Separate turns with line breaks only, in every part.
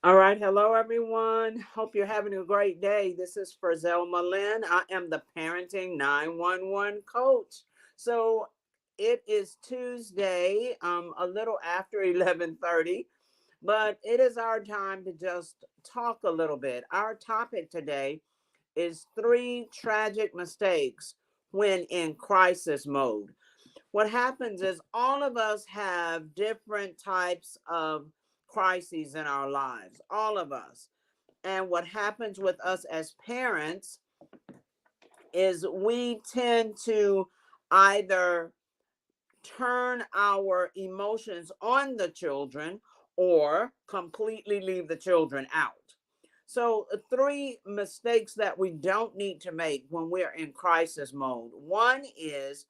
All right. Hello, everyone. Hope you're having a great day. This is Frazelma Lynn. I am the Parenting 911 Coach. So it is Tuesday, a little after 11:30, but it is our time to just talk a little bit. Our topic today is three tragic mistakes when in crisis mode. What happens is all of us have different types of crises in our lives, all of us. And what happens with us as parents is we tend to either turn our emotions on the children or completely leave the children out. So, three mistakes that we don't need to make when we're in crisis mode. One is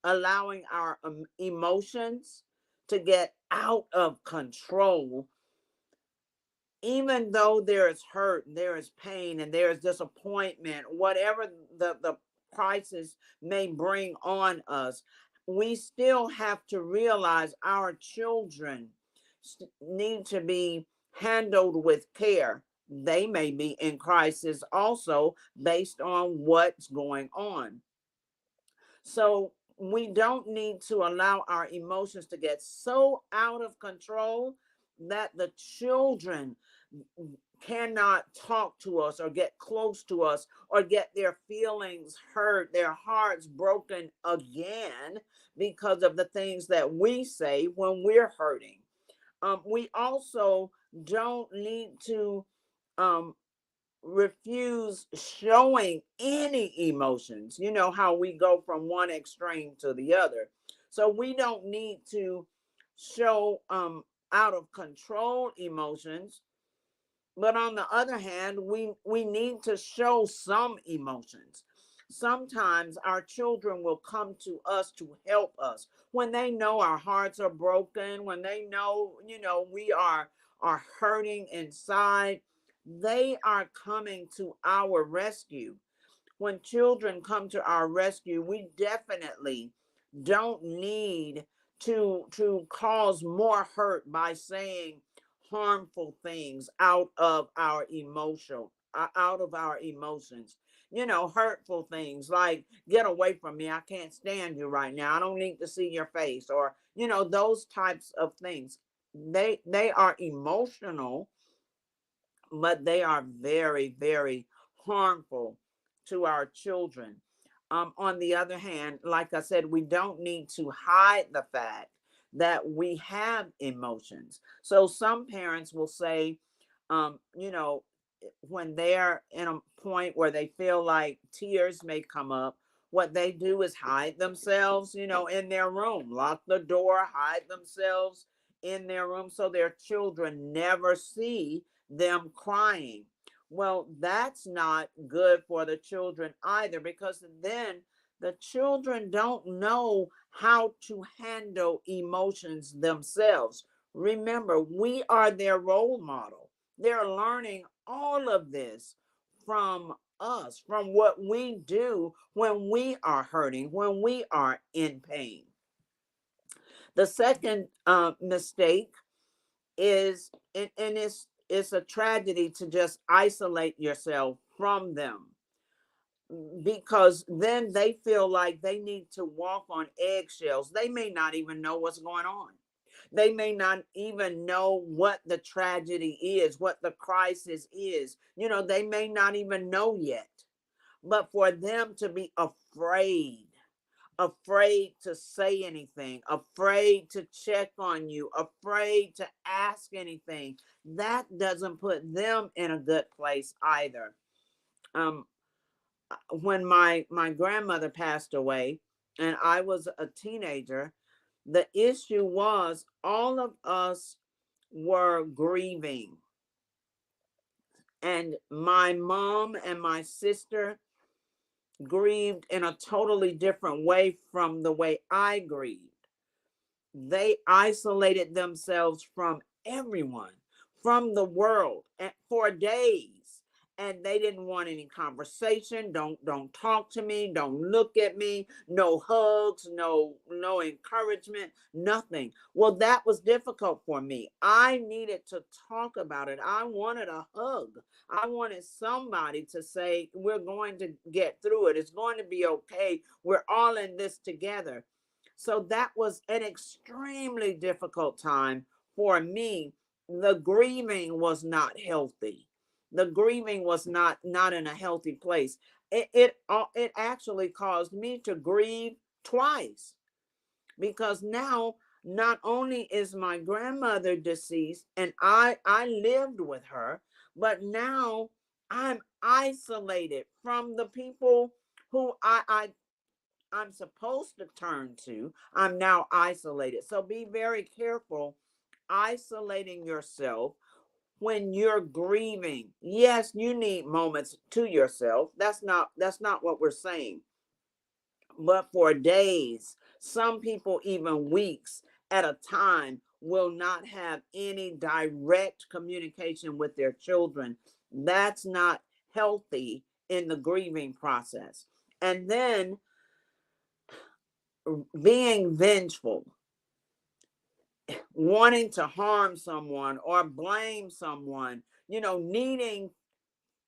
allowing our emotions to get out of control, even though there is hurt, there is pain, and there is disappointment, whatever the crisis may bring on us, we still have to realize our children need to be handled with care. They may be in crisis also based on what's going on. So we don't need to allow our emotions to get so out of control that the children cannot talk to us or get close to us or get their feelings hurt, their hearts broken again because of the things that we say when we're hurting. We also don't need to um, refuse showing any emotions. You know how we go from one extreme to the other. So we don't need to show out of control emotions, but on the other hand, we need to show some emotions. Sometimes our children will come to us to help us when they know our hearts are broken, when they know, we are hurting inside. They are coming to our rescue. When children come to our rescue, we definitely don't need to cause more hurt by saying harmful things out of our emotions. Hurtful things like get away from me, I can't stand you right now, I don't need to see your face, or those types of things. They are emotional, but they are very, very harmful to our children. On the other hand, like I said, we don't need to hide the fact that we have emotions. So some parents will say, when they're in a point where they feel like tears may come up, what they do is hide themselves, in their room, lock the door, hide themselves in their room so their children never see them crying. Well, that's not good for the children either, because then the children don't know how to handle emotions themselves. Remember, we are their role model. They're learning all of this from us, from what we do when we are hurting, when we are in pain. The second mistake is, and it's a tragedy to just isolate yourself from them, because then they feel like they need to walk on eggshells. They may not even know what's going on. They may not even know what the tragedy is, what the crisis is. They may not even know yet. But for them to be afraid to say anything, afraid to check on you, afraid to ask anything, that doesn't put them in a good place either. Um, when my grandmother passed away and I was a teenager, the issue was all of us were grieving. And my mom and my sister grieved in a totally different way from the way I grieved. They isolated themselves from everyone, from the world, for days. and they didn't want any conversation. Don't talk to me, don't look at me, no hugs, no encouragement, nothing. Well, that was difficult for me. I needed to talk about it. I wanted a hug. I wanted somebody to say, we're going to get through it, it's going to be okay, we're all in this together. So that was an extremely difficult time for me. The grieving was not healthy. The grieving was not in a healthy place. It actually caused me to grieve twice, because now not only is my grandmother deceased and I lived with her, but now I'm isolated from the people who I'm supposed to turn to. I'm now isolated. So be very careful isolating yourself when you're grieving. Yes, you need moments to yourself. That's not what we're saying. But for days, some people even weeks at a time will not have any direct communication with their children. That's not healthy in the grieving process. And then being vengeful, wanting to harm someone or blame someone, needing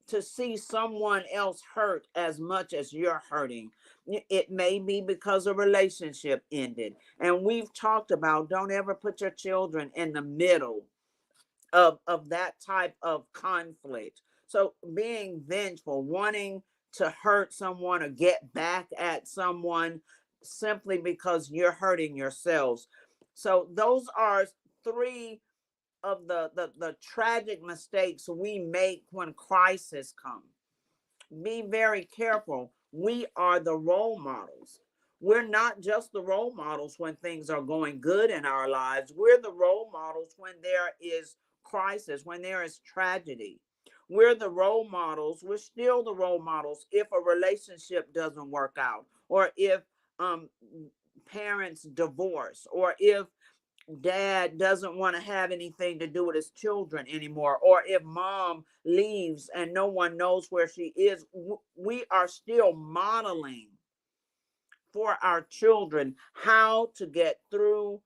to see someone else hurt as much as you're hurting. It may be because a relationship ended. And we've talked about, don't ever put your children in the middle of that type of conflict. So being vengeful, wanting to hurt someone or get back at someone simply because you're hurting yourselves. So those are three of the tragic mistakes we make when crisis comes. Be very careful. We are the role models. We're not just the role models when things are going good in our lives. We're the role models when there is crisis, when there is tragedy. We're the role models. We're still the role models if a relationship doesn't work out, or if um, parents divorce, or if dad doesn't want to have anything to do with his children anymore, or if mom leaves and no one knows where she is. We are still modeling for our children how to get through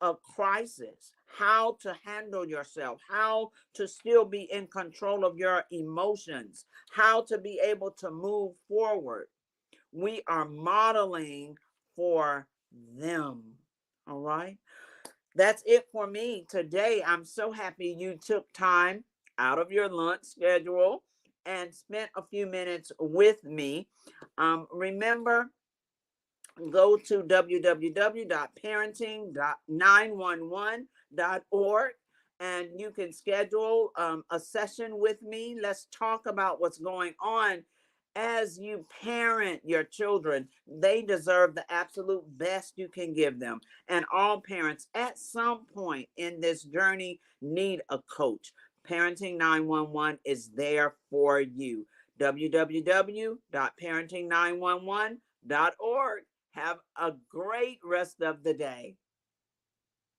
a crisis, how to handle yourself, how to still be in control of your emotions, how to be able to move forward. We are modeling for them. All right. That's it for me today. I'm so happy you took time out of your lunch schedule and spent a few minutes with me. Remember, go to www.parenting911.org and you can schedule a session with me. Let's talk about what's going on as you parent your children. They deserve the absolute best you can give them. And all parents at some point in this journey need a coach. Parenting 911 is there for you. www.parenting911.org. Have a great rest of the day.